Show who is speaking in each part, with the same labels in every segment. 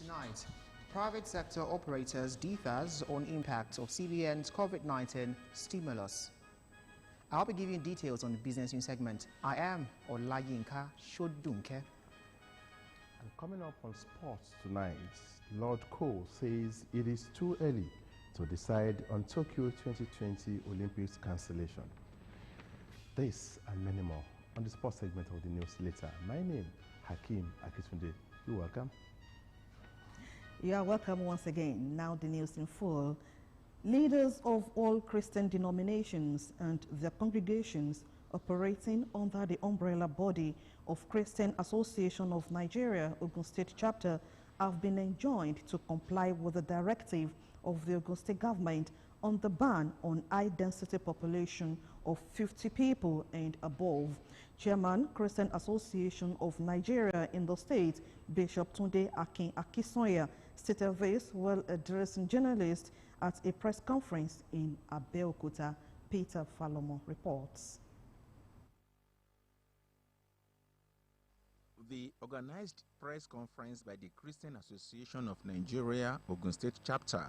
Speaker 1: Tonight, private sector operators differs on impact of CBN's COVID-19 stimulus. I'll be giving details on the business news segment. I am Olayinka Shodunke.
Speaker 2: And coming up on sports tonight, Lord Cole says it is too early to decide on Tokyo 2020 Olympics cancellation. This and many more on the sports segment of the news later. My name, Hakeem Akitunde. You're welcome.
Speaker 3: You are welcome once again. Now the news in full. Leaders of all Christian denominations and their congregations operating under the umbrella body of Christian Association of Nigeria, Ogun State Chapter, have been enjoined to comply with the directive of the Ogun State government on the ban on high-density population of 50 people and above. Chairman, Christian Association of Nigeria in the state, Bishop Tunde Akin Akisoya, stated this while addressing journalists at a press conference in Abeokuta. Peter Falomo reports.
Speaker 4: The organized press conference by the Christian Association of Nigeria, Ogun State Chapter,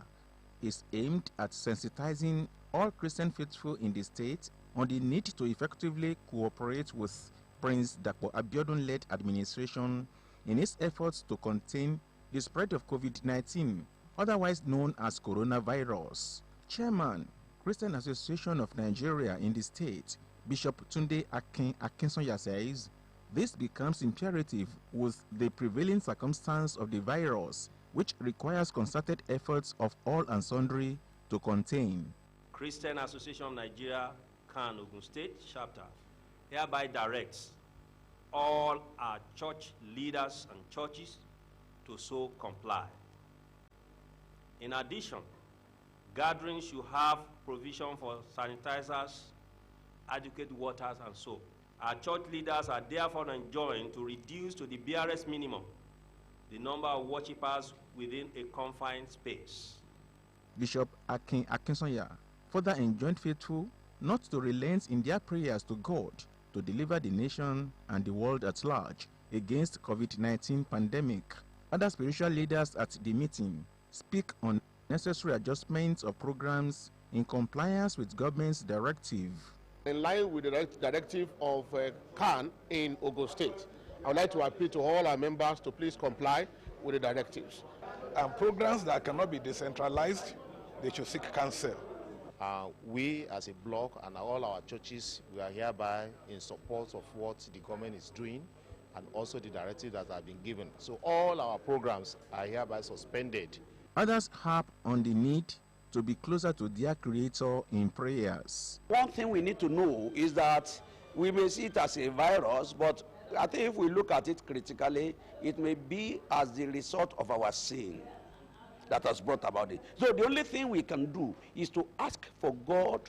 Speaker 4: is aimed at sensitizing all Christian faithful in the state on the need to effectively cooperate with Prince Dapo Abiodun-led administration in its efforts to contain the spread of COVID-19, otherwise known as coronavirus. Chairman, Christian Association of Nigeria in the state, Bishop Tunde Akin Akinsanya says, this becomes imperative with the prevailing circumstance of the virus, which requires concerted efforts of all and sundry to contain.
Speaker 5: Christian Association of Nigeria, CAN Ogun State Chapter, hereby directs all our church leaders and churches to so comply. In addition, gatherings should have provision for sanitizers, adequate waters, and soap. Our church leaders are therefore enjoined to reduce to the barest minimum the number of worshippers within a confined space.
Speaker 4: Bishop Akin Akinsanya further enjoined faithful not to relent in their prayers to God to deliver the nation and the world at large against COVID-19 pandemic. Other spiritual leaders at the meeting speak on necessary adjustments of programs in compliance with government's directive.
Speaker 6: In line with the directive of CAN in Ogun State, I would like to appeal to all our members to please comply with the directives.
Speaker 7: And programs that cannot be decentralized, they should seek counsel.
Speaker 8: We as a bloc and all our churches, we are hereby in support of what the government is doing and also the directive that have been given. So all our programs are hereby suspended.
Speaker 4: Others harp on the need to be closer to their Creator in prayers.
Speaker 9: One thing we need to know is that we may see it as a virus, but I think if we look at it critically, it may be as the result of our sin that has brought about it. So the only thing we can do is to ask for God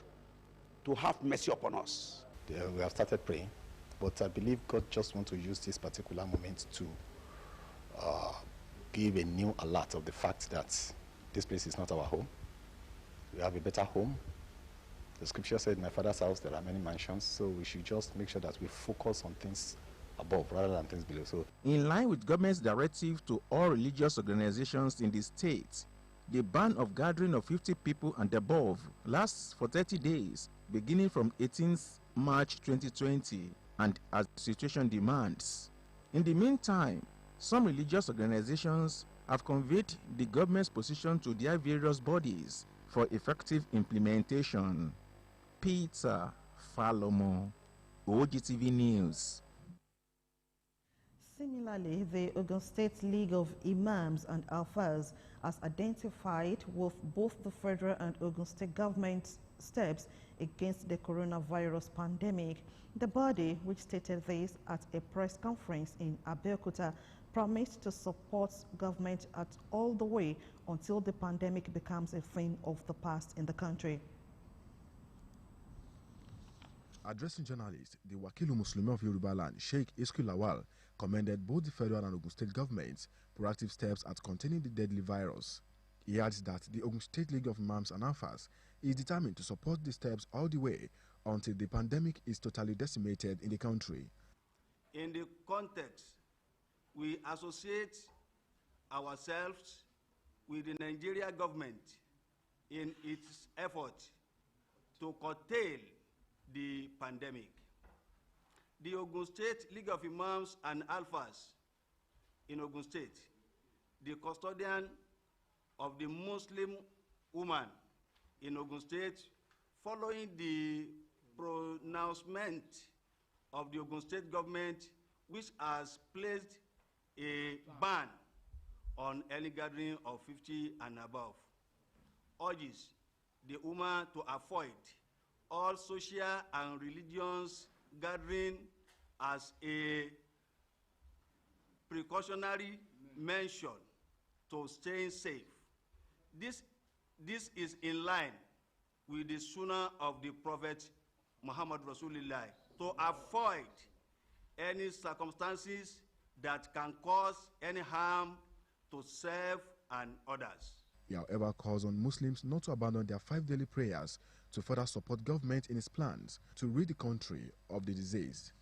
Speaker 9: to have mercy upon us.
Speaker 10: Yeah, we have started praying, but I believe God just wants to use this particular moment to give a new alert of the fact that this place is not our home. We have a better home. The scripture said, in my Father's house there are many mansions, so we should just make sure that we focus on things above rather than things below. So,
Speaker 4: in line with government's directive to all religious organizations in the state, the ban of gathering of 50 people and above lasts for 30 days, beginning from 18th March 2020, and as the situation demands. In the meantime, some religious organizations have conveyed the government's position to their various bodies for effective implementation. Peter Falomo, Ogtv News.
Speaker 3: Similarly, the Ogun State League of Imams and Alfas has identified with both the federal and Ogun State government steps against the coronavirus pandemic. The body, which stated this at a press conference in Abeokuta, promised to support government at all the way until the pandemic becomes a thing of the past in the country.
Speaker 11: Addressing journalists, the Wakilu Muslim of Yoruba Land, Sheikh Isku Lawal, commended both the federal and Ogun State governments' proactive steps at containing the deadly virus. He adds that the Ogun State League of Imams and Alfas is determined to support the steps all the way until the pandemic is totally decimated in the country.
Speaker 12: In the context, we associate ourselves with the Nigeria government in its effort to curtail the pandemic. The Ogun State League of Imams and Alphas in Ogun State, the custodian of the Muslim woman in Ogun State, following the pronouncement of the Ogun State government, which has placed a ban on any gathering of 50 and above, urges the woman to avoid all social and religious gathering as a precautionary measure to staying safe. This is in line with the sunnah of the Prophet Muhammad Rasulullah to avoid any circumstances that can cause any harm to self and others.
Speaker 11: He, however, calls on Muslims not to abandon their 5 daily prayers to further support government in its plans to rid the country of the disease.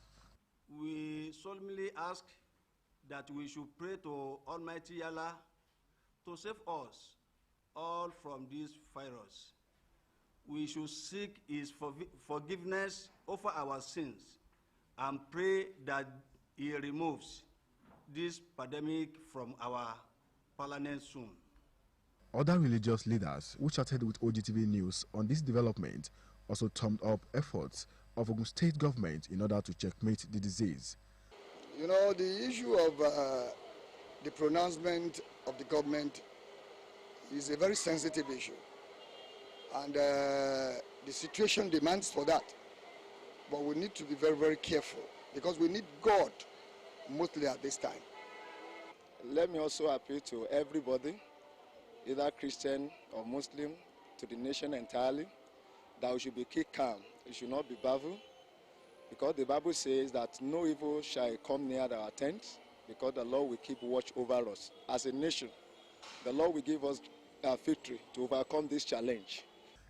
Speaker 12: We solemnly ask that we should pray to Almighty Allah to save us all from this virus. We should seek His forgiveness over our sins and pray that He removes this pandemic from our parliament soon.
Speaker 11: Other religious leaders who chatted with Ogtv News on this development also thumbed up efforts of Ogun State government in order to checkmate the disease.
Speaker 13: You know, the issue of the pronouncement of the government is a very sensitive issue. And the situation demands for that. But we need to be very, very careful because we need God mostly at this time.
Speaker 14: Let me also appeal to everybody, either Christian or Muslim, to the nation entirely, that we should be keep calm. We should not be baffled, because the Bible says that no evil shall come near our tents, because the Lord will keep watch over us. As a nation, the Lord will give us a victory to overcome this challenge.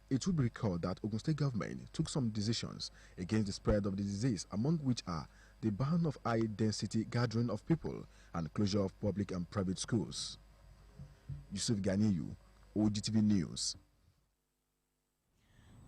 Speaker 11: It should be recalled that Ogun State government took some decisions against the spread of the disease, among which are the ban of high-density gathering of people and closure of public and private schools. Yusuf Ganiyu, Ogtv News.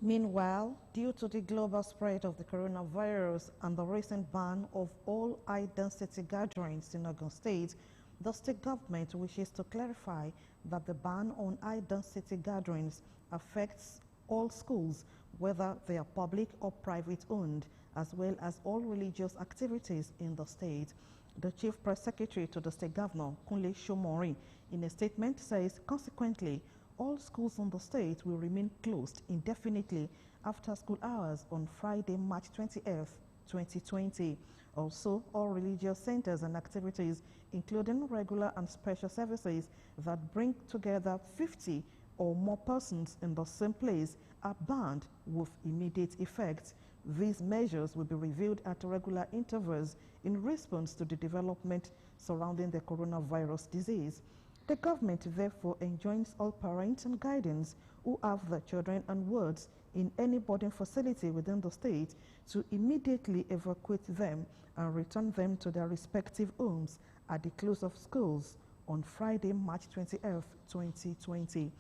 Speaker 3: Meanwhile, due to the global spread of the coronavirus and the recent ban of all high-density gatherings in Ogun State, the state government wishes to clarify that the ban on high-density gatherings affects all schools, whether they are public or private owned, as well as all religious activities in the state. The Chief Press Secretary to the State Governor, Kunle Shomori, in a statement says, consequently, all schools in the state will remain closed indefinitely after school hours on Friday, March 20th, 2020. Also, all religious centers and activities, including regular and special services that bring together 50 or more persons in the same place, are banned with immediate effect. These measures will be reviewed at regular intervals in response to the development surrounding the coronavirus disease. The government therefore enjoins all parents and guardians who have their children and wards in any boarding facility within the state to immediately evacuate them and return them to their respective homes at the close of schools on Friday, March 20th, 2020.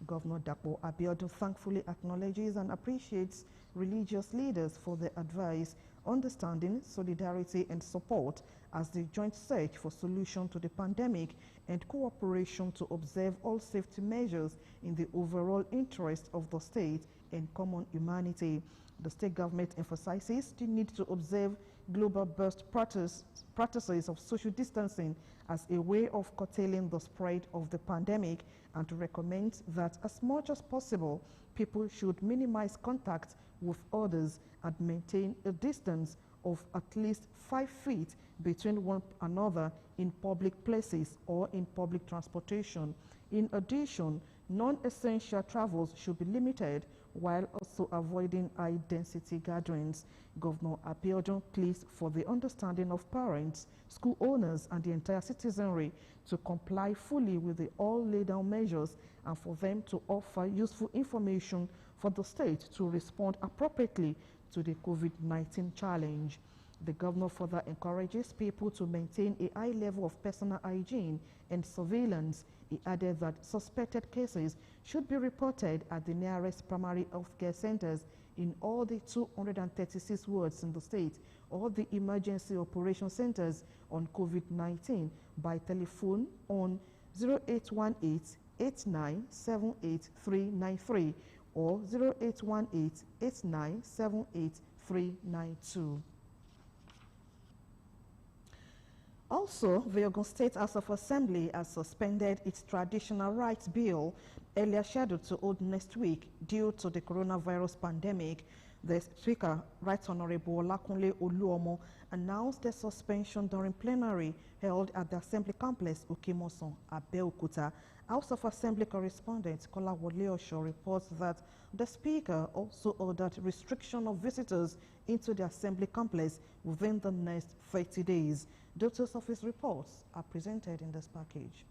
Speaker 3: Governor Dapo Abiodun thankfully acknowledges and appreciates religious leaders for their advice, understanding, solidarity, and support as they joint search for solution to the pandemic and cooperation to observe all safety measures in the overall interest of the state and common humanity. The state government emphasizes the need to observe global best practices of social distancing as a way of curtailing the spread of the pandemic, and to recommend that as much as possible, people should minimize contact with others and maintain a distance of at least 5 feet between one another in public places or in public transportation. In addition, non-essential travels should be limited while also avoiding high-density gatherings. Governor Abiodun pleads for the understanding of parents, school owners, and the entire citizenry to comply fully with the all laid-down measures and for them to offer useful information for the state to respond appropriately to the COVID-19 challenge. The governor further encourages people to maintain a high level of personal hygiene and surveillance. He added that suspected cases should be reported at the nearest primary healthcare centers in all the 236 wards in the state or the emergency operation centers on COVID-19 by telephone on 0818-8978-393 or 0818-8978-392. Also, the Ogun State House of Assembly has suspended its traditional rights bill earlier scheduled to hold next week due to the coronavirus pandemic. The Speaker, Right Honorable Olakunle Oluomo, announced the suspension during plenary held at the Assembly Complex, Okimoson, Abeokuta. House of Assembly correspondent Kolawole Osho reports that the Speaker also ordered restriction of visitors into the Assembly Complex within the next 30 days. Details of his reports are presented in this package.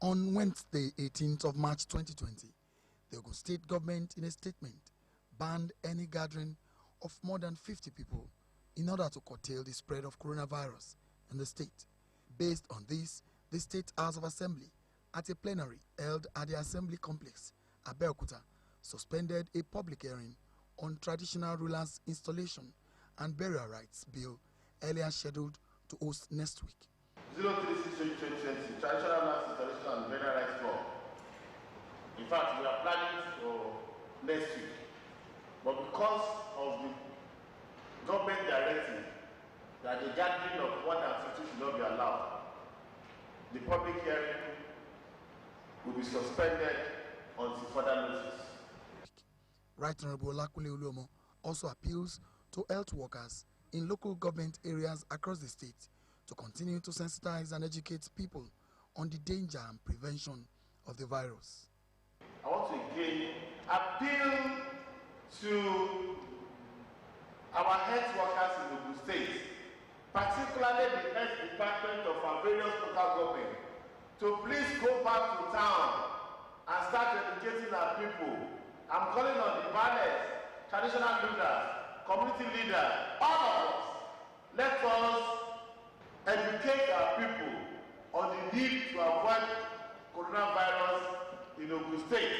Speaker 15: On Wednesday, 18th of March 2020, the Ogun State government, in a statement, banned any gathering of more than 50 people in order to curtail the spread of coronavirus in the state. Based on this, the State House of Assembly, at a plenary held at the Assembly Complex, Abeokuta, suspended a public hearing on traditional rulers' installation and burial rights bill earlier scheduled to host next week.
Speaker 6: 036-2020, traditional rulers' installation and burial rights law. In fact, we are planning for next week, but because of the government directive that the gathering of more than 50 should not be allowed, the public hearing will be suspended until further notice.
Speaker 15: Right Honorable Olakunle Oluomo also appeals to health workers in local government areas across the state to continue to sensitize and educate people on the danger and prevention of the virus.
Speaker 6: I want to again appeal to our health workers in Ogun State, particularly the health department of our various local government, to please go back to town and start educating our people. I'm calling on the banners, traditional leaders, community leaders, all of us. Let us educate our people on the need to avoid coronavirus in Ogun State.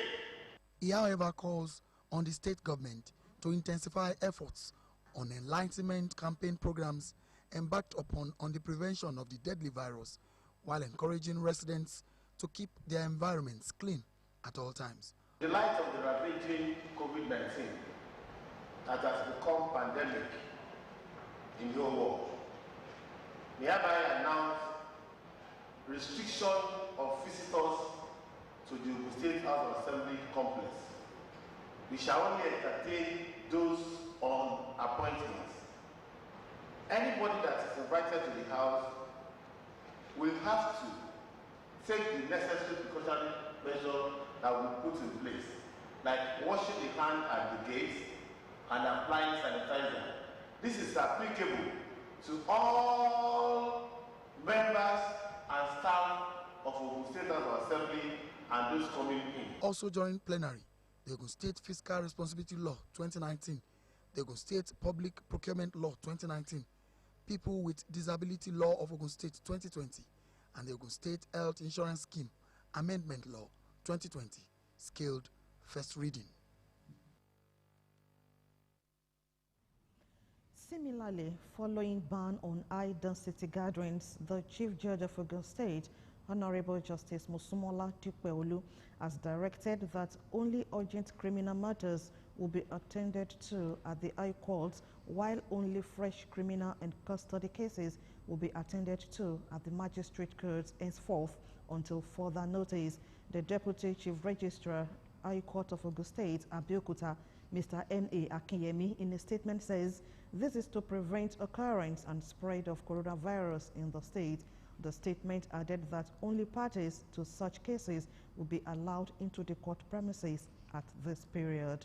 Speaker 15: He, however, calls on the state government to intensify efforts on enlightenment campaign programs embarked upon on the prevention of the deadly virus, while encouraging residents to keep their environments clean at all times.
Speaker 6: In the light of the ravaging COVID-19 that has become pandemic in the whole world, we hereby announce restriction of visitors to the Ogun State House of Assembly complex. We shall only entertain those on appointments. Anybody that is invited to the house will have to take the necessary precautionary measures that we put in place, like washing the hand at the gates and applying sanitizer. This is applicable to all members and staff of Ogun State House of Assembly and those coming in.
Speaker 15: Also during plenary, the Ogun State Fiscal Responsibility Law 2019, the Ogun State Public Procurement Law 2019, People with Disability Law of Ogun State 2020, and the Ogun State Health Insurance Scheme Amendment Law 2020, scaled first reading.
Speaker 3: Similarly, following ban on high-density gatherings, the Chief Judge of Ogun State, Honorable Justice Musumola Dikpeolu, has directed that only urgent criminal matters will be attended to at the High Court, while only fresh criminal and custody cases will be attended to at the Magistrate Courts henceforth until further notice. The Deputy Chief Registrar, High Court of Ogun State, Abeokuta, Mr. N.A. Akinyemi, in a statement says this is to prevent occurrence and spread of coronavirus in the state. The statement added that only parties to such cases will be allowed into the court premises at this period.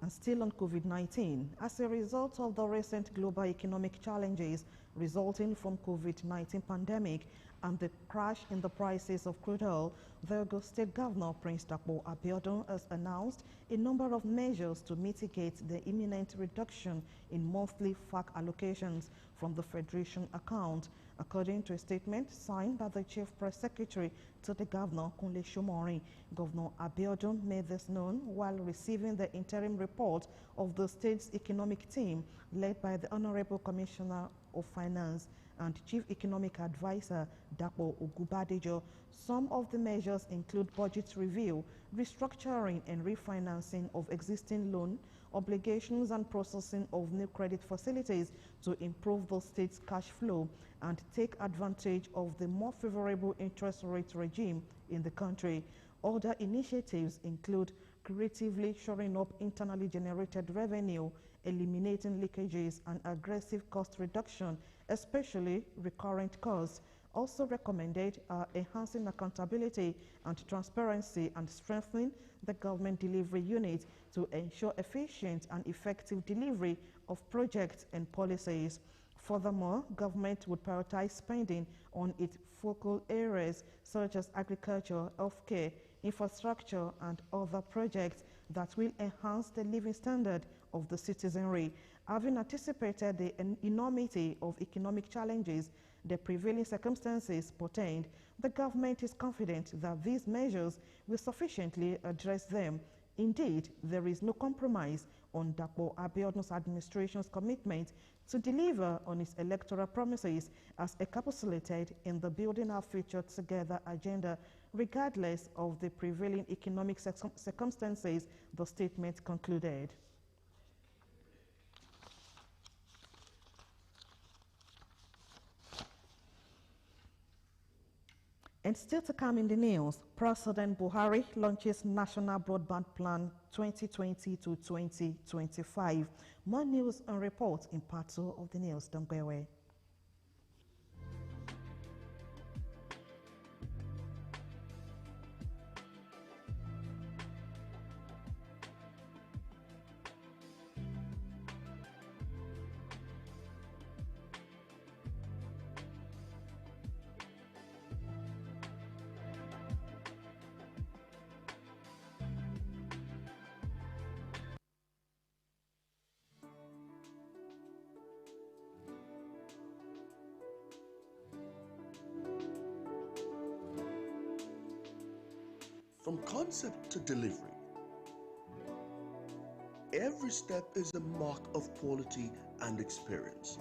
Speaker 3: And still on COVID-19, as a result of the recent global economic challenges, resulting from COVID-19 pandemic and the crash in the prices of crude oil, the Ogun State Governor, Prince Dapo Abiodun, has announced a number of measures to mitigate the imminent reduction in monthly FAC allocations from the Federation account. According to a statement signed by the Chief Press Secretary to the Governor, Kunle Shomori, Governor Abiodun made this known while receiving the interim report of the state's economic team led by the Honorable Commissioner of Finance and Chief Economic Advisor, Dapo Ogubadejo. Some of the measures include budget review, restructuring and refinancing of existing loan obligations and processing of new credit facilities to improve the state's cash flow and take advantage of the more favorable interest rate regime in the country. Other initiatives include creatively shoring up internally generated revenue, eliminating leakages and aggressive cost reduction, especially recurrent costs. Also recommended enhancing accountability and transparency and strengthening the government delivery unit to ensure efficient and effective delivery of projects and policies. Furthermore, government would prioritize spending on its focal areas such as agriculture, healthcare, infrastructure, and other projects that will enhance the living standard of the citizenry. Having anticipated the enormity of economic challenges the prevailing circumstances portend, the government is confident that these measures will sufficiently address them. Indeed, there is no compromise on Dapo Abiodun's administration's commitment to deliver on its electoral promises as encapsulated in the Building Our Future Together agenda, regardless of the prevailing economic circumstances, the statement concluded. And still to come in the news, President Buhari launches National Broadband Plan 2020 to 2025. More news and reports in part 2 of the news. Don't go away.
Speaker 16: From concept to delivery, every step is a mark of quality and experience.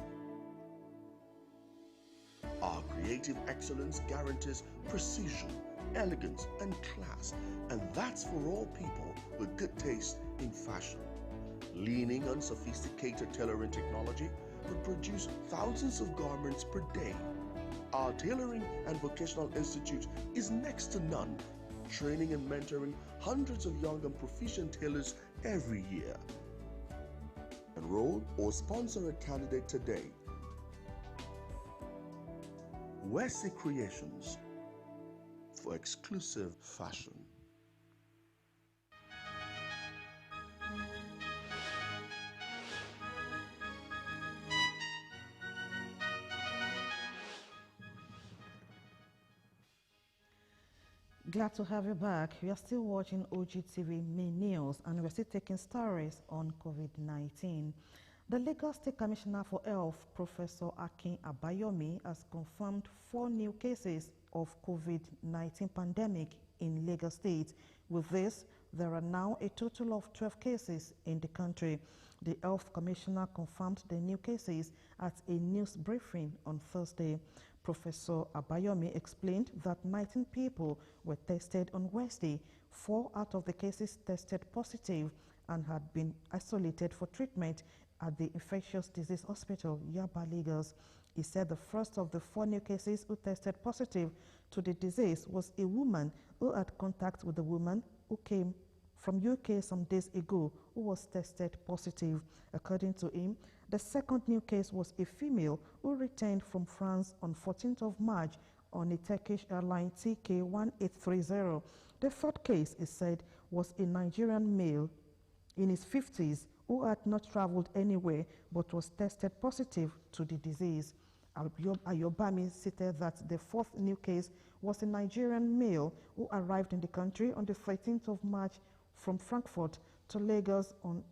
Speaker 16: Our creative excellence guarantees precision, elegance, and class, and that's for all people with good taste in fashion. Leaning on sophisticated tailoring technology, we produce thousands of garments per day. Our Tailoring and Vocational Institute is next to none, training and mentoring hundreds of young and proficient tailors every year. Enroll or sponsor a candidate today. Wesley Creations for exclusive fashion.
Speaker 3: Glad to have you back. We are still watching Ogtv main news and we're still taking stories on COVID-19. The Lagos State Commissioner for Health, Professor Akin Abayomi, has confirmed 4 new cases of COVID-19 pandemic in Lagos State. With this, there are now a total of 12 cases in the country. The Health Commissioner confirmed the new cases at a news briefing on Thursday. Professor Abayomi explained that 19 people were tested on Wednesday. 4 out of the cases tested positive and had been isolated for treatment at the Infectious Disease Hospital, Yaba, Lagos. He said the first of the 4 new cases who tested positive to the disease was a woman who had contact with a woman who came from UK some days ago who was tested positive. According to him, the second new case was a female who returned from France on 14th of March on a Turkish airline TK1830. The third case, he said, was a Nigerian male in his 50s who had not traveled anywhere but was tested positive to the disease. Ayobami stated that the fourth new case was a Nigerian male who arrived in the country on the 13th of March from Frankfurt to Lagos on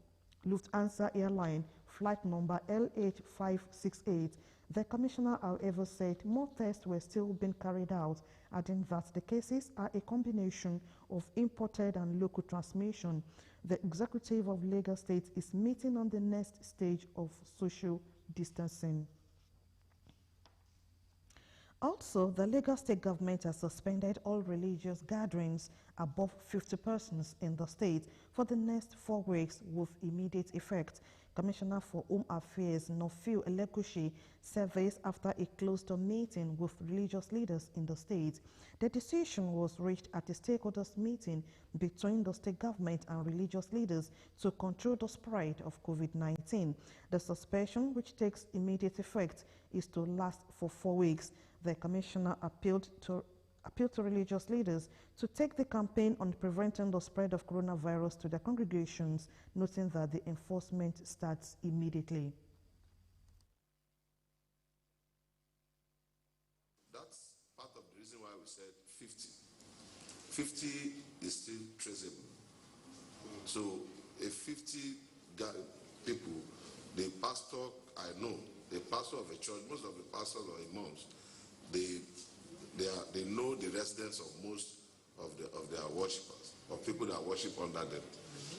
Speaker 3: Lufthansa airline flight number LH568. The commissioner, however, said more tests were still being carried out, adding that the cases are a combination of imported and local transmission. The executive of Lagos State is meeting on the next stage of social distancing. Also, the Lagos State government has suspended all religious gatherings above 50 persons in the state for the next 4 weeks with immediate effect. Commissioner for Home Affairs, Nofil Elegushi, said this after a closed-door meeting with religious leaders in the state. The decision was reached at a stakeholders meeting between the state government and religious leaders to control the spread of COVID-19. The suspension, which takes immediate effect, is to last for 4 weeks. The commissioner appealed to religious leaders to take the campaign on preventing the spread of coronavirus to their congregations, noting that the enforcement starts immediately.
Speaker 6: That's part of the reason why we said 50. 50 is still traceable. So if 50 people, the pastor, I know, the pastor of a church, most of the pastors or imams, they know the residence of most of their worshippers, or people that worship under them.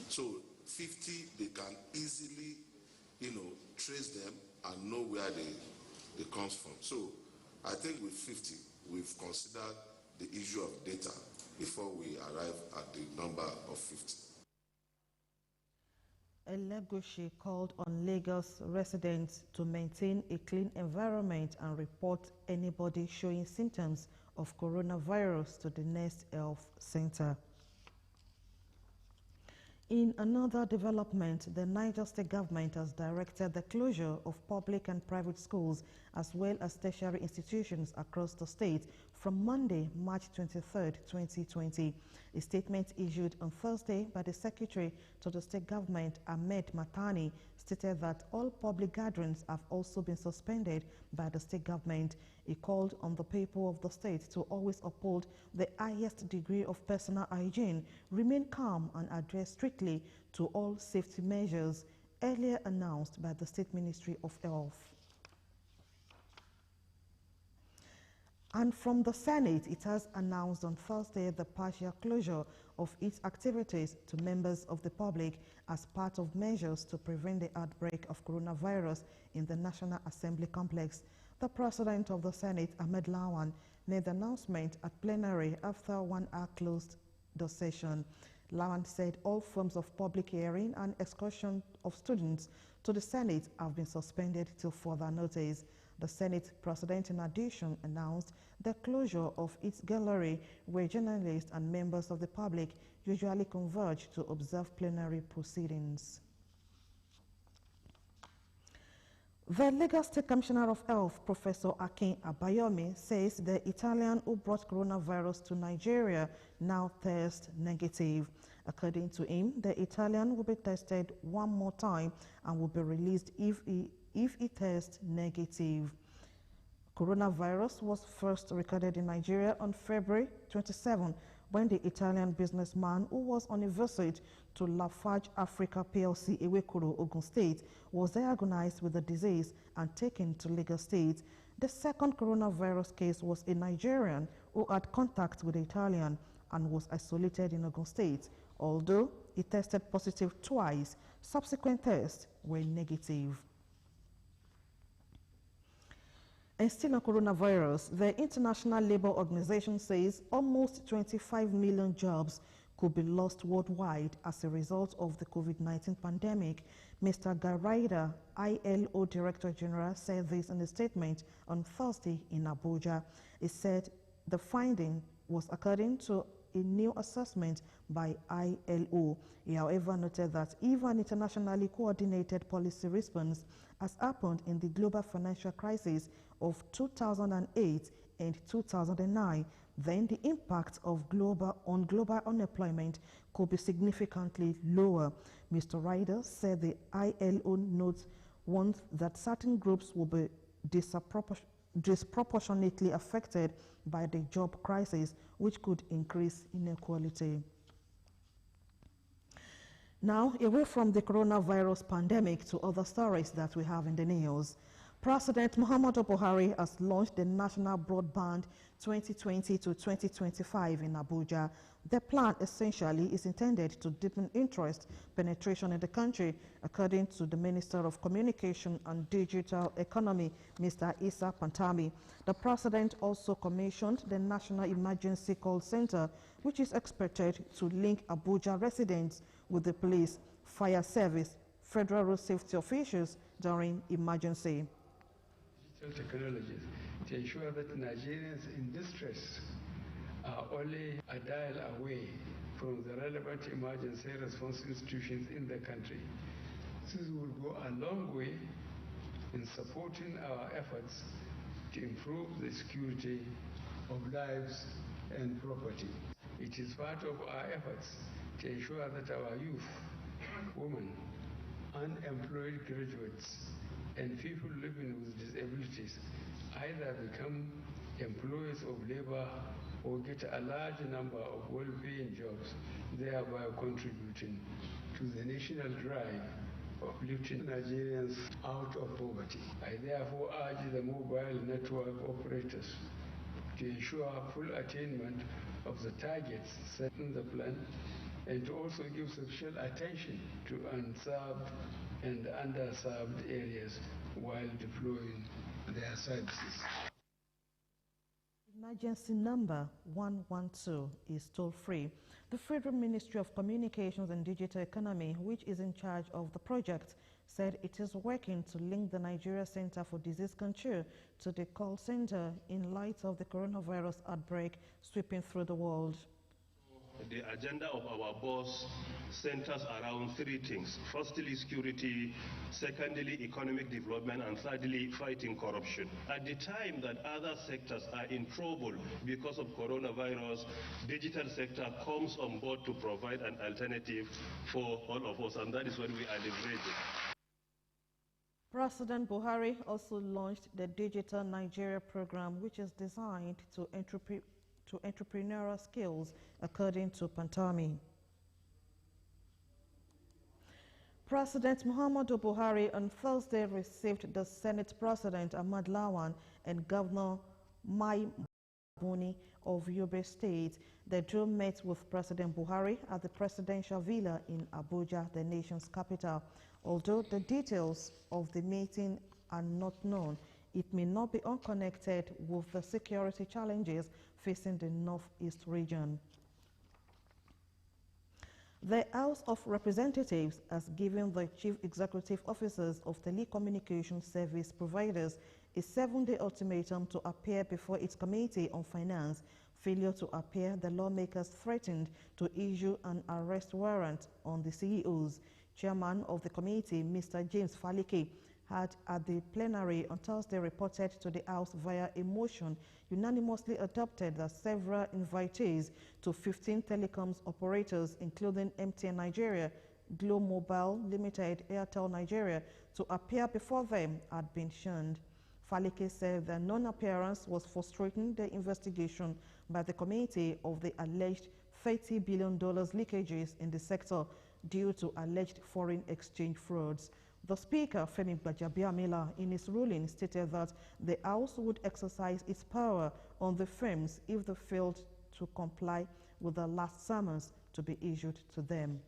Speaker 6: So 50, they can easily, trace them and know where they comes from. So I think with 50, we've considered the issue of data before we arrive at the number of 50.
Speaker 3: Elegushi called on Lagos residents to maintain a clean environment and report anybody showing symptoms of coronavirus to the next health center. In another development, the Niger State government has directed the closure of public and private schools as well as tertiary institutions across the state from Monday, March 23, 2020. A statement issued on Thursday by the Secretary to the State Government, Ahmed Matani, stated that all public gatherings have also been suspended by the State Government. He called on the people of the state to always uphold the highest degree of personal hygiene, remain calm and adhere strictly to all safety measures earlier announced by the State Ministry of Health. And from the Senate, it has announced on Thursday the partial closure of its activities to members of the public as part of measures to prevent the outbreak of coronavirus in the National Assembly complex. The President of the Senate, Ahmed Lawan, made the announcement at plenary after 1 hour closed the session. Lawan said all forms of public hearing and excursion of students to the Senate have been suspended till further notice. The Senate President, in addition, announced the closure of its gallery where journalists and members of the public usually converge to observe plenary proceedings. The Lagos State Commissioner of Health, Professor Akin Abayomi, says the Italian who brought coronavirus to Nigeria now tests negative. According to him, the Italian will be tested one more time and will be released if he tests negative. Coronavirus was first recorded in Nigeria on February 27 when the Italian businessman who was on a visit to Lafarge Africa PLC Ewekoro, Ogun State, was diagnosed with the disease and taken to Lagos State. The second coronavirus case was a Nigerian who had contact with the Italian and was isolated in Ogun State. Although he tested positive twice, subsequent tests were negative. And still on coronavirus, the International Labour Organization says almost 25 million jobs could be lost worldwide as a result of the COVID-19 pandemic. Mr. Garaida, ILO Director General, said this in a statement on Thursday in Abuja. He said the finding was according to a new assessment by ILO. He, however, noted that if an internationally coordinated policy response has happened in the global financial crisis of 2008 and 2009, then the impact of global unemployment could be significantly lower. Mr. Ryder said the ILO notes warned that certain groups will be disproportionately affected by the job crisis, which could increase inequality. Now, away from the coronavirus pandemic to other stories that we have in the news. President Muhammadu Buhari has launched the National Broadband 2020 to 2025 in Abuja. The plan essentially is intended to deepen interest penetration in the country, according to the Minister of Communication and Digital Economy, Mr. Issa Pantami. The President also commissioned the National Emergency Call Center, which is expected to link Abuja residents with the police, fire service, federal road safety officials during emergency.
Speaker 17: Technologies to ensure that Nigerians in distress are only a dial away from the relevant emergency response institutions in the country. This will go a long way in supporting our efforts to improve the security of lives and property. It is part of our efforts to ensure that our youth, women, unemployed graduates, and people living with disabilities either become employees of labor or get a large number of well-paying jobs, thereby contributing to the national drive of lifting Nigerians out of poverty. I therefore urge the mobile network operators to ensure full attainment of the targets set in the plan and to also give special attention to unserved and underserved areas while deploying their services.
Speaker 3: Emergency number 112 is toll-free. The Federal Ministry of Communications and Digital Economy, which is in charge of the project, said it is working to link the Nigeria Center for Disease Control to the call center in light of the coronavirus outbreak sweeping through the world.
Speaker 18: The agenda of our boss centers around three things. Firstly, security, secondly, economic development, and thirdly, fighting corruption. At the time that other sectors are in trouble because of coronavirus, digital sector comes on board to provide an alternative for all of us, and that is what we are leveraging.
Speaker 3: President Buhari also launched the Digital Nigeria program, which is designed to entrepreneurial skills, according to Pantami. President Muhammadu Buhari on Thursday received the Senate President Ahmad Lawan and Governor Mai Buni of Yobe State. The duo met with President Buhari at the Presidential Villa in Abuja, the nation's capital. Although the details of the meeting are not known, it may not be unconnected with the security challenges facing the Northeast region. The House of Representatives has given the chief executive officers of telecommunications service providers a 7-day ultimatum to appear before its Committee on Finance. Failure to appear, the lawmakers threatened to issue an arrest warrant on the CEOs. Chairman of the committee, Mr. James Falike, had at the plenary on Thursday reported to the House via a motion unanimously adopted that several invitees to 15 telecoms operators, including MTN Nigeria, Glo Mobile Limited, Airtel Nigeria, to appear before them had been shunned. Falike said that non-appearance was frustrating the investigation by the committee of the alleged $30 billion leakages in the sector due to alleged foreign exchange frauds. The Speaker, Femi Gbajabiamila, in his ruling stated that the House would exercise its power on the firms if they failed to comply with the last summons to be issued to them.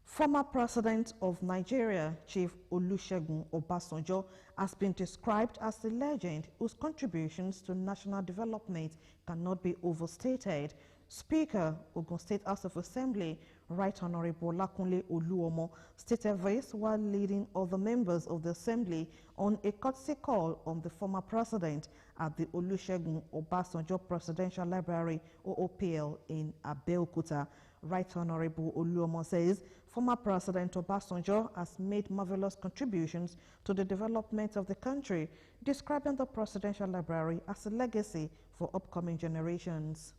Speaker 3: Former President of Nigeria, Chief Olusegun Obasanjo, has been described as a legend whose contributions to national development cannot be overstated. Speaker, Ogun State House of Assembly, Right Honorable Lakunle Oluomo, stated this while leading other members of the Assembly on a courtesy call on the former president at the Olusegun Obasanjo Presidential Library, OOPL, in Abeokuta. Right Honorable Oluomo says former President Obasanjo has made marvelous contributions to the development of the country, describing the Presidential Library as a legacy for upcoming generations.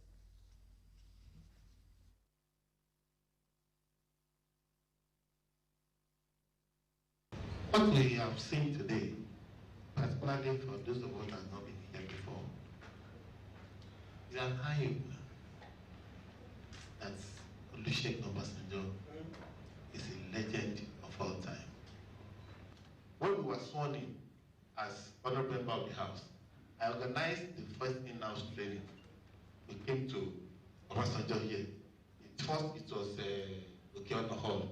Speaker 6: What we have seen today
Speaker 19: particularly for those of us that have not been here before, is an eye-opener that Olusegun Obasanjo is a legend of all time. When we were sworn in as honorable member of the House, I organized the first in-house training. We came to Obasanjo here. First, it was Okeona Hall.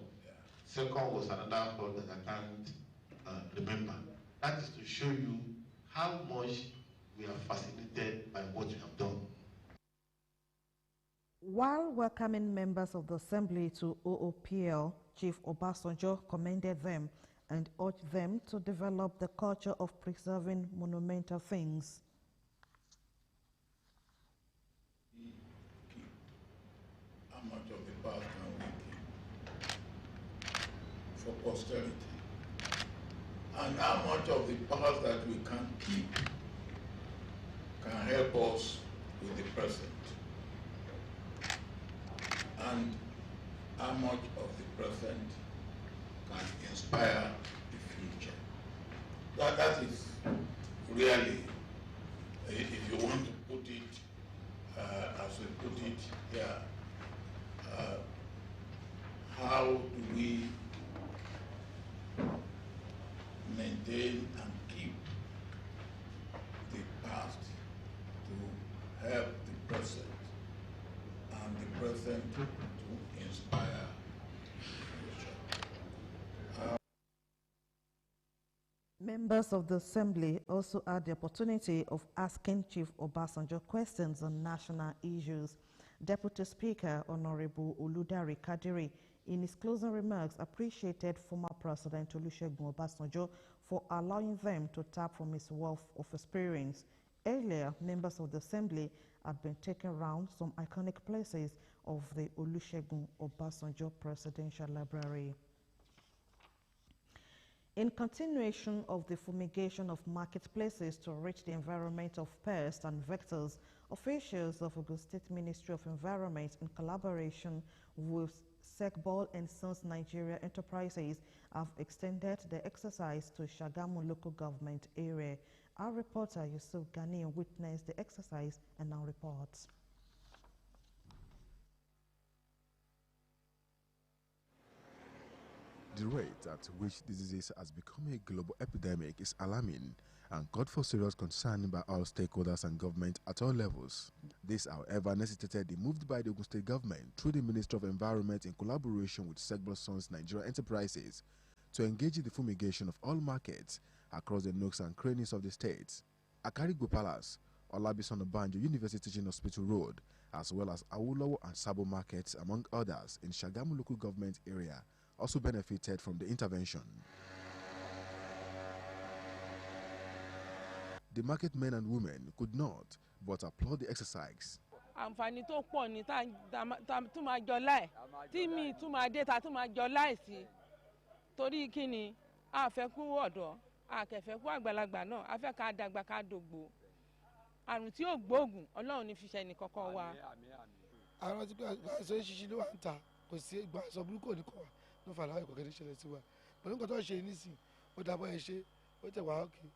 Speaker 19: Second was another hall that I can't remember. That is to show you how much we are fascinated by what we have done.
Speaker 3: While welcoming members of the Assembly to OOPL, Chief Obasanjo commended them and urged them to develop the culture of preserving monumental things.
Speaker 20: How much of the past can we keep for posterity? And how much of the past that we can keep can help us with the present? And how much of the present can inspire the future? That is really, if you want to put it as we put it here, how do we maintain and keep the past to help the present, and the present to inspire the future?
Speaker 3: Members of the Assembly also had the opportunity of asking Chief Obasanjo questions on national issues. Deputy Speaker Honorable Oludare Kadiri, in his closing remarks, appreciated former President Olusegun Obasanjo for allowing them to tap from his wealth of experience. Earlier, members of the Assembly had been taking around some iconic places of the Olusegun Obasanjo Presidential Library. In continuation of the fumigation of marketplaces to rid the environment of pests and vectors, officials of Ogun State Ministry of Environment, in collaboration with Sekbol and Sons Nigeria Enterprises, have extended the exercise to Shagamu local government area. Our reporter Yusuf Ghani witnessed the exercise and now reports.
Speaker 11: The rate at which diseases has become a global epidemic is alarming and called for serious concern by all stakeholders and government at all levels. This, however, necessitated the move by the Ogun State government through the Ministry of Environment in collaboration with Sekbol Sons Nigeria Enterprises to engage in the fumigation of all markets across the nooks and crannies of the state. Akarigbo Palace, Olabison Obanjo University Teaching Hospital Road, as well as Awolowo and Sabo markets, among others, in Shagamu local government area, also benefited from the intervention. The market men and women could not but applaud the exercise.
Speaker 21: Àǹfààní tó pọ̀ ní tá tún máa jọ láì tí mi tún máa dé tá tún máa jọ láì sí torí kíni a fẹ́ kú ọ̀dọ́ a kẹfẹ́ kú àgbàlagbà náà a fẹ́ ká dàgbà ká dògbò àrùn tí yóò gbóògùn Ọlọ́run ní fi ṣe ẹnì kankan wa.
Speaker 15: àwọn tí aṣọ ṣíṣí ló wà ń ta kò sí ìgbà aṣọ burúkú ní kọ wa ló fà láwọn ìkọ̀kẹ́ ní ṣẹlẹ̀ sí wa pẹ̀lú nǹkan tó ń ṣe nísìn ó dàbọ̀ ẹ̀ ṣe ó tẹ̀ wá òkè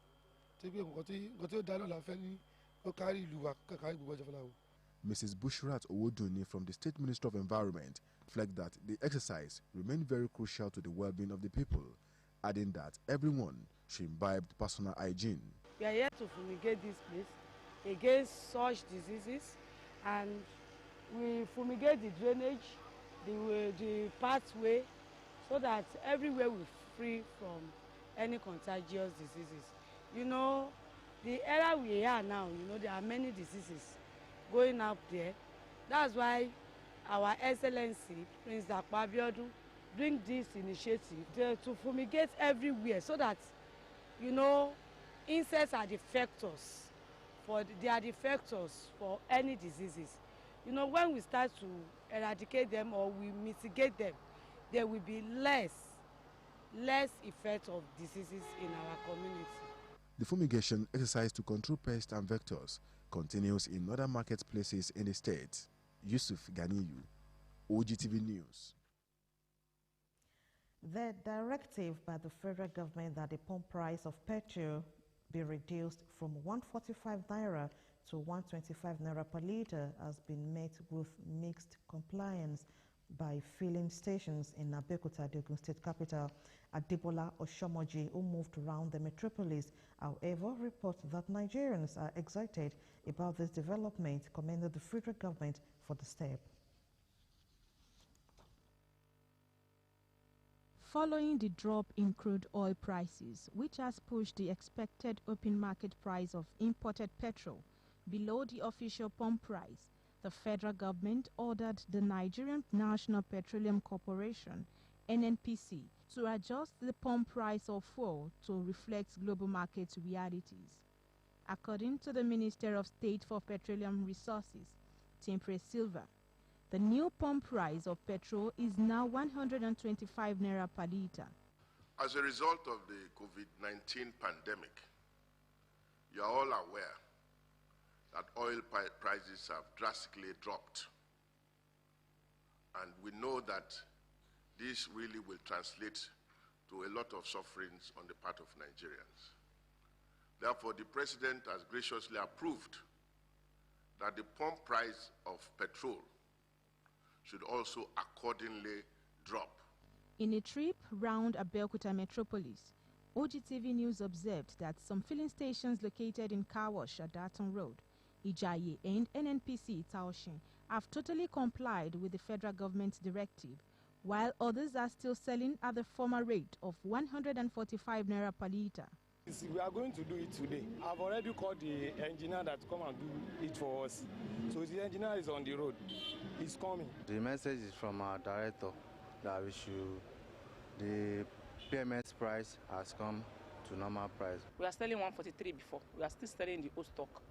Speaker 15: tí pé nǹkan tí ó dáná la fẹ́ ní ó kárí ìlú wa kárí gbogbo ọjọ́ fúnra.
Speaker 11: Mrs. Bushrat Owoduni from the State Ministry of Environment flagged that the exercise remained very crucial to the well-being of the people, adding that everyone should imbibe personal hygiene.
Speaker 22: We are here to fumigate this place against such diseases, and we fumigate the drainage, the pathway, so that everywhere will free from any contagious diseases. You know, the era we are now, you know, there are many diseases going up there. That's why our Excellency, Prince Dapo Abiodun, bring this initiative to fumigate everywhere so that, you know, insects are the vectors they are the vectors for any diseases. You know, when we start to eradicate them or we mitigate them, there will be less effect of diseases in our community.
Speaker 11: The fumigation exercise to control pests and vectors continues in other marketplaces in the state. Yusuf Ganiyu, Ogtv News.
Speaker 3: The directive by the federal government that the pump price of petrol be reduced from 145 naira to 125 naira per litre has been met with mixed compliance by filling stations in Abeokuta, the Ogun State capital. Adebola Oshomoji, who moved around the metropolis, however, reports that Nigerians are excited about this development, commended the federal government for the step.
Speaker 1: Following the drop in crude oil prices, which has pushed the expected open market price of imported petrol below the official pump price, the federal government ordered the Nigerian National Petroleum Corporation, NNPC, to adjust the pump price of fuel to reflect global market realities. According to the Minister of State for Petroleum Resources, Timpre Silva, the new pump price of petrol is now 125 naira per litre.
Speaker 6: As a result of the COVID-19 pandemic, you are all aware that oil prices have drastically dropped. And we know that this really will translate to a lot of sufferings on the part of Nigerians. Therefore, the President has graciously approved that the pump price of petrol should also accordingly drop.
Speaker 1: In a trip round Abeokuta metropolis, Ogtv News observed that some filling stations located in Kawash, Adaton Road, Ijaye and NNPC Taoshin have totally complied with the federal government's directive, while others are still selling at the former rate of 145 naira per litre.
Speaker 2: We are going to do it today. I've already called the engineer that come and do it for us. So the engineer is on the road. He's coming.
Speaker 23: The message is from our director that the PMS price has come to normal price.
Speaker 24: We are selling 143 before. We are still selling the old stock.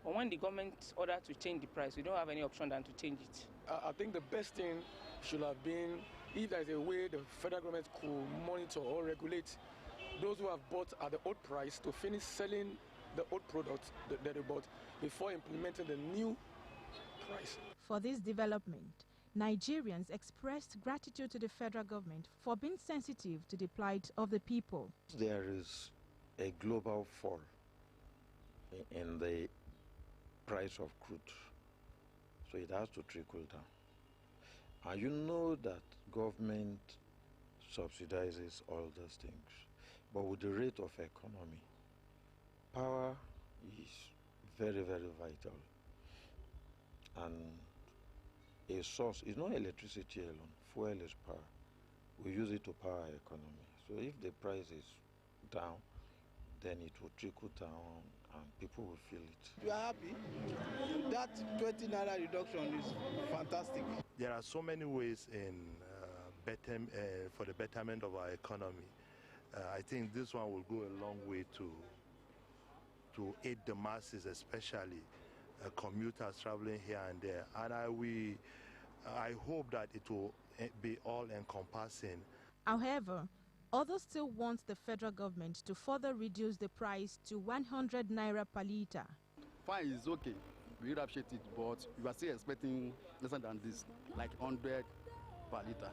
Speaker 24: But when the government ordered to change the price, we don't have any option than to change it.
Speaker 2: I think the best thing should have been if there is a way the federal government could monitor or regulate those who have bought at the old price to finish selling the old products that they bought before implementing the new price.
Speaker 1: For this development, Nigerians expressed gratitude to the federal government for being sensitive to the plight of the people.
Speaker 23: There is a global fall in the price of crude, so it has to trickle down. And you know that government subsidizes all those things, but with the rate of economy, power is very, very vital. And a source is not electricity alone, fuel is power. We use it to power our economy. So if the price is down, then it will trickle down and people will feel it.
Speaker 25: We are happy. That 20 naira reduction is fantastic.
Speaker 26: There are so many ways in for the betterment of our economy. I think this one will go a long way to aid the masses, especially commuters traveling here and there. And I hope that it will be all-encompassing.
Speaker 1: However, others still want the federal government to further reduce the price to 100 naira per litre.
Speaker 27: Fine, it's okay. We would appreciate it, but we are still expecting less than this, like 100 per litre.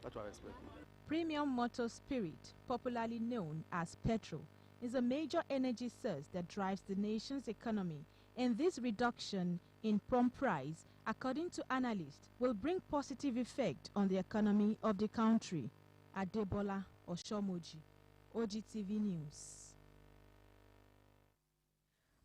Speaker 27: That's what we're expecting.
Speaker 1: Premium motor spirit, popularly known as petrol, is a major energy source that drives the nation's economy, and this reduction in pump price, according to analysts, will bring positive effect on the economy of the country. Adebola Oshomoji, Ogtv News.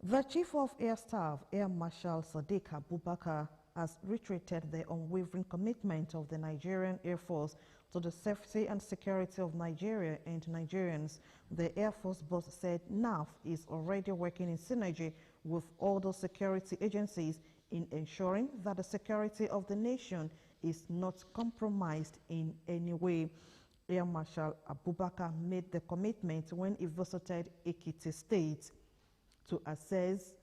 Speaker 3: The Chief of Air Staff, Air Marshal Sadiq Abubakar, has reiterated the unwavering commitment of the Nigerian Air Force to the safety and security of Nigeria and Nigerians. The Air Force boss said NAF is already working in synergy with all the security agencies in ensuring that the security of the nation is not compromised in any way. Air Marshal Abubakar made the commitment when he visited Ekiti State to assess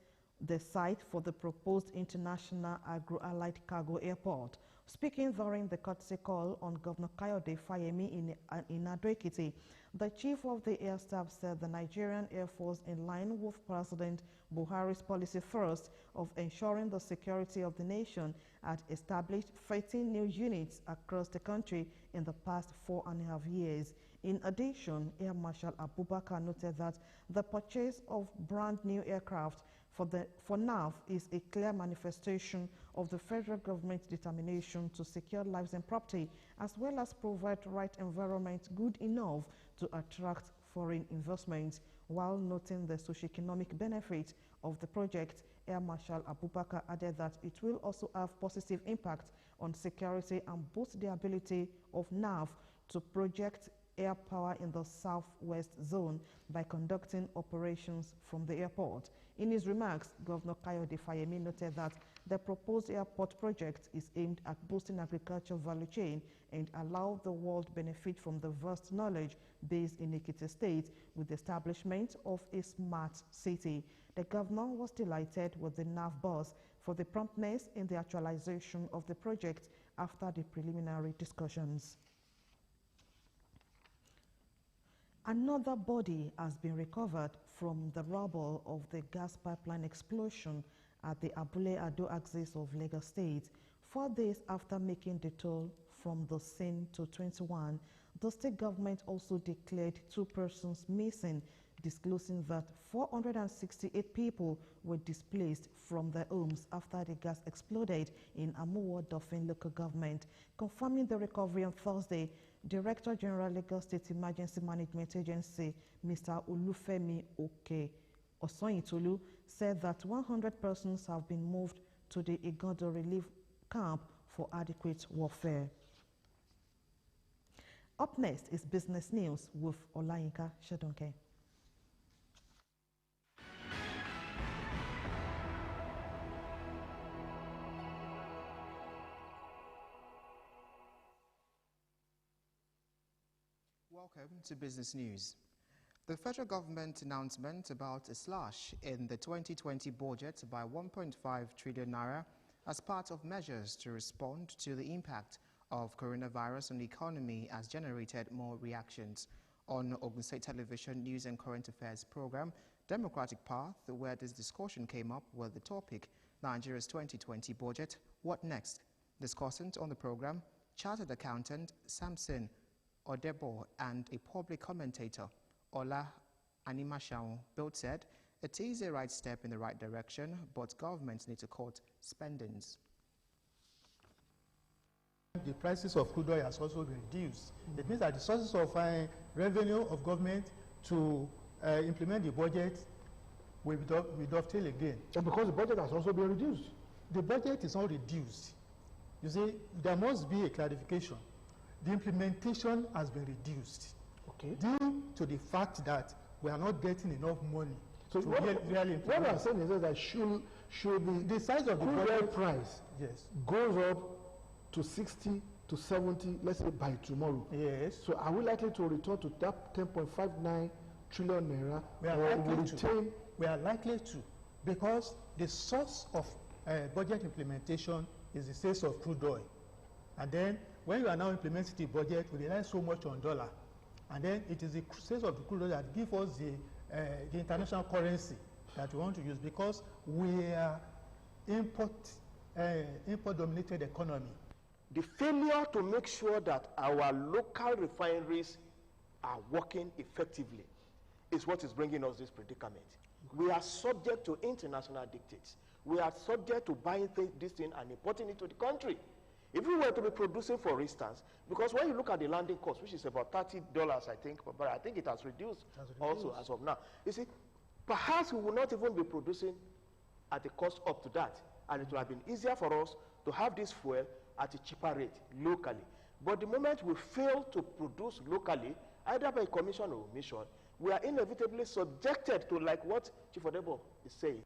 Speaker 3: the site for the proposed International Agro-Allied Cargo Airport. Speaking during the courtesy call on Governor Kayode Fayemi in Ado-Ekiti, the Chief of the Air Staff said the Nigerian Air Force, in line with President Buhari's policy first of ensuring the security of the nation, had established 13 new units across the country in the past 4.5 years. In addition, Air Marshal Abubakar noted that the purchase of brand new aircraft for NAV is a clear manifestation of the federal government's determination to secure lives and property, as well as provide right environment good enough to attract foreign investments. While noting the socio-economic benefits of the project, Air Marshal Abubakar added that it will also have positive impact on security and boost the ability of NAV to project air power in the southwest zone by conducting operations from the airport. In his remarks, Governor Kayode Fayemi noted that the proposed airport project is aimed at boosting agricultural value chain and allow the world benefit from the vast knowledge base in Ekiti State with the establishment of a smart city. The governor was delighted with the NAV boss for the promptness in the actualization of the project after the preliminary discussions. Another body has been recovered from the rubble of the gas pipeline explosion at the Abule Ado axis of Lagos State. 4 days after making the toll from the scene to 21, the state government also declared 2 persons missing, disclosing that 468 people were displaced from their homes after the gas exploded in Amuwo Dolphin local government. Confirming the recovery on Thursday, Director General Lagos State Emergency Management Agency, Mr. Olufemi Oke Osoyintolu, said that 100 persons have been moved to the Igodo relief camp for adequate warfare. Up next is business news with Olayinka Shadonke.
Speaker 4: Welcome to Business News. The federal government announcement about a slash in the 2020 budget by 1.5 trillion naira as part of measures to respond to the impact of coronavirus on the economy has generated more reactions. On Ogun State Television News and Current Affairs program, Democratic Path, where this discussion came up with the topic, Nigeria's 2020 budget, what next? Discussant on the program, Chartered Accountant Samson Odebo and a public commentator, Ola Animashao, both said it is a right step in the right direction, but governments need to cut spendings.
Speaker 5: The prices of crude oil has also been reduced. It means that the sources of revenue of government to implement the budget will dovetail again.
Speaker 7: And because the budget has also been reduced?
Speaker 5: The budget is not reduced. You see, there must be a clarification. The implementation has been reduced due to the fact that we are not getting enough money to really implement.
Speaker 7: What I'm saying is that should the size of the budget price goes up to 60 to 70, let's say by tomorrow.
Speaker 5: Yes.
Speaker 7: So are we likely to return to that 10.59 trillion naira?
Speaker 5: We are likely to, because the source of budget implementation is the sales of crude oil. And then when you are now implementing the budget, we rely so much on dollar. And then it is the sales of the crude oil that give us the international currency that we want to use, because we are import-dominated economy.
Speaker 6: The failure to make sure that our local refineries are working effectively is what is bringing us this predicament. We are subject to international dictates. We are subject to buying this thing and importing it to the country. If we were to be producing, for instance, because when you look at the landing cost, which is about $30, I think, but I think it has reduced also as of now. You see, perhaps we will not even be producing at a cost up to that, and it would have been easier for us to have this fuel at a cheaper rate locally. But the moment we fail to produce locally, either by commission or omission, we are inevitably subjected to, like what Chief Odebo is saying.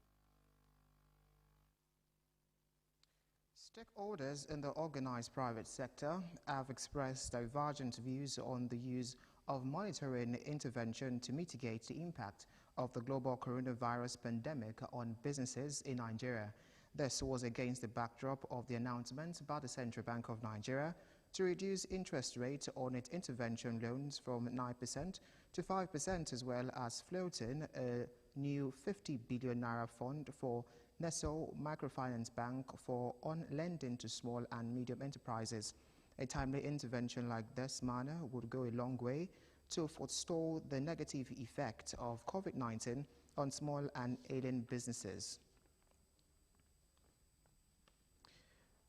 Speaker 4: Stakeholders in the organized private sector have expressed divergent views on the use of monitoring intervention to mitigate the impact of the global coronavirus pandemic on businesses in Nigeria. This was against the backdrop of the announcement by the Central Bank of Nigeria to reduce interest rates on its intervention loans from 9% to 5%, as well as floating a new 50 billion naira fund for Neso Microfinance Bank for on-lending to small and medium enterprises. A timely intervention like this manner would go a long way to forestall the negative effect of COVID-19 on small and alien businesses.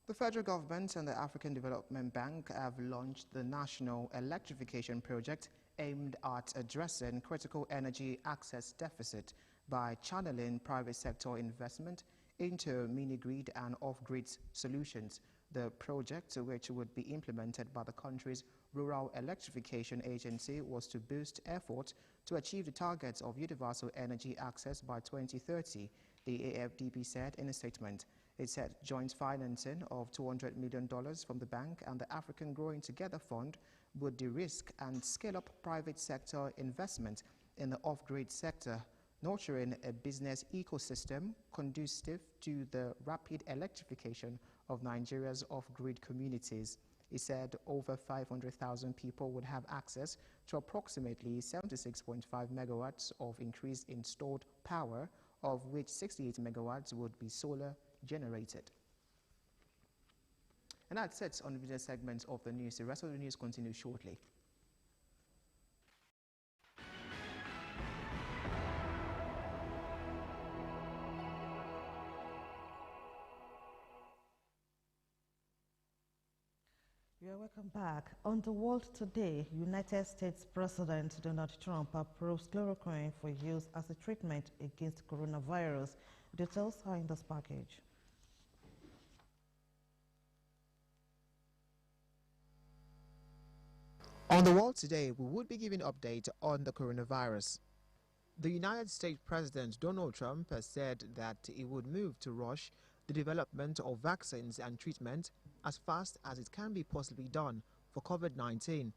Speaker 4: The federal government and the African Development Bank have launched the National Electrification Project aimed at addressing critical energy access deficit by channeling private sector investment into mini-grid and off-grid solutions. The project, which would be implemented by the country's Rural Electrification Agency, was to boost efforts to achieve the targets of universal energy access by 2030, the AFDB said in a statement. It said joint financing of $200 million from the bank and the African Growing Together Fund would de-risk and scale up private sector investment in the off-grid sector, nurturing a business ecosystem conducive to the rapid electrification of Nigeria's off-grid communities. It said over 500,000 people would have access to approximately 76.5 megawatts of increased installed power, of which 68 megawatts would be solar generated. And that's it on the video segment of the news. The rest of the news continues shortly.
Speaker 3: You're welcome back. On the world today, United States President Donald Trump approves chloroquine for use as a treatment against coronavirus. Details are in this package.
Speaker 4: On the world today, we would be giving an update on the coronavirus. The United States President Donald Trump has said that he would move to rush the development of vaccines and treatment as fast as it can be possibly done for COVID-19